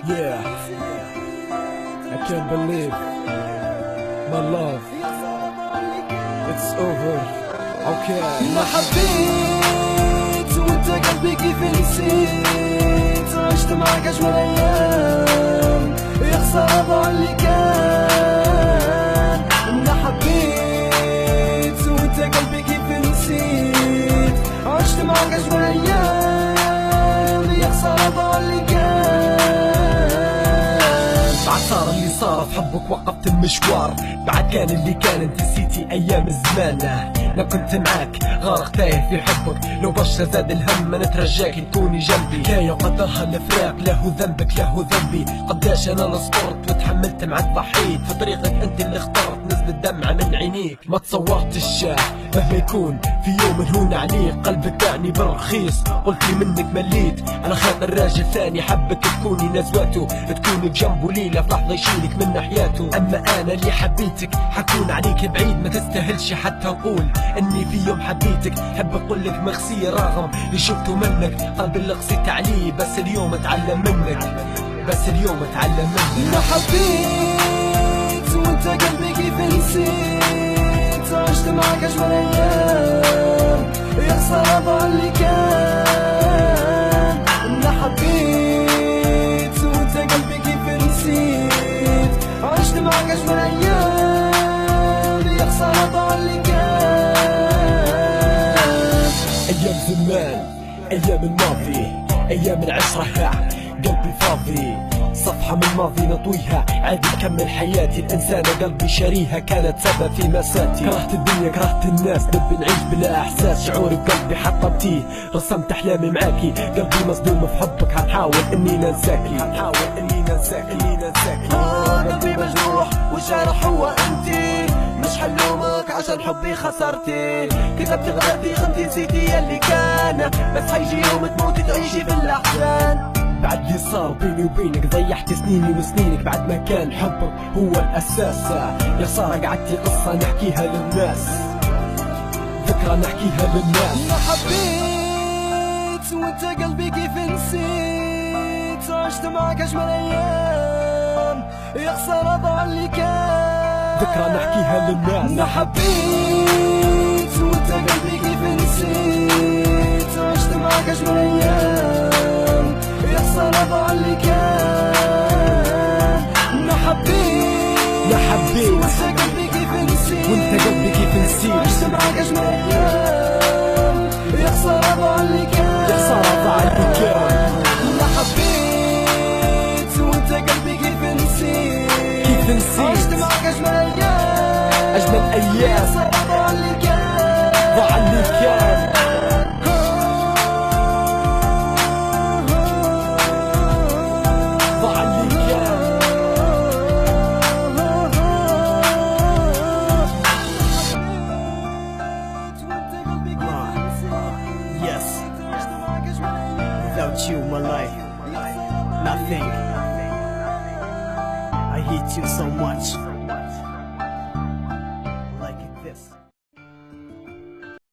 Yeah, I can't believe my love, it's over. Okay. ما حبيت وانت قلبي كيف نسيت، عشت معك اجمل ايام، يا خسارة ضاع اللي كان. ما حبيت وانت قلبي كيف نسيت، عشت معك اجمل ايام، يا خسارة ضاع اللي كان. بعد صار اللي صار في حبك وقفت المشوار، بعد كان اللي كان انت نسيتي ايام الزمان. انا كنت معاك غارق تايه في حبك، لو بشر زاد الهم ما نترجاك تكوني جنبي. حكاية وقدرها الفراق، له ذنبك له ذنبي. قداش انا اللي صبرت وتحملت معاك ضحيت، في طريقك انت اللي اخترت نزلت دمعة من عينيك. ما تصورتش مهما يكون في يوم هون عليك، قلبك باعني بالرخيص قلتي منك مليت. على خاطر راجل ثاني حبك تكوني نزوته، تكوني بجنبه ليلة في لحظة يشيلك من حياته. اما انا اللي حبيتك حكون عليك بعيد، ما تستاهلش حتى نقول اني في يوم حبيتك. حب اقول لك مغسي رغم اللي شفته منك، قلبي اللي قسيت عليه بس اليوم اتعلم منك، بس اليوم اتعلم منك. ما حبيت وانت قلبي كيف نسيت، عشت معك اجمل ايام، يا خسارة ضاع اللي كان. ما حبيت وانت قلبي كيف نسيت، عشت معك اجمل ايام، يا خسارة ضاع اللي كان. ايام زمان ايام الماضي، ايام العشرة قلبي فاضي، صفحة من الماضي نطويها عادي نكمل حياتي. الإنسانة قلبي شاريها كانت سبب في مساتي، كرهت الدنيا كرهت الناس، نبي نعيش بلا إحساس. شعوري بقلبي حطمتيه، رسمت أحلامي معاكي، قلبي مصدوم في حبك، حنحاول إني ننساكي، حنحاول إني ننساكي، إني ننساكي. قلبي مجروح والجرح هو أنتي، مش حلومك عشان حبي خسرتي. كتبت غلطي خنتي نسيتي اللي كان، بس حيجي يوم تموتي تعيشي بالأحزان. بعد اللي صار بيني وبينك ضيعت سنيني وسنينك، بعد ما كان حبك هو الأساس. يا خسارة قعدتي قصة نحكيها للناس، ذكرى نحكيها للناس. ما حبيت وانت قلبي كيف نسيت، عشت معك أجمل أيام، يا خسارة ضاع اللي كان. ذكرى نحكيها للناس. ما حبيت وانت قلبي كيف نسيت، عشت معك أجمل أيام، يا خسارة ضاع اللي كان. ما حبيت وانت قلبي كيف نسيت، وانت قلبي كيف نسيت، عشت معك أجمل أيام، يا خسارة ضاع اللي كان، يا خسارة ضاع اللي كان. ما حبيت وانت قلبي كيف نسيت، كيف نسيت، عشت معك أجمل أيام، أجمل أيام، يا خسارة ضاع اللي كان، ضاع اللي كان. Yes, without you my life, nothing. I hate you so much, like this.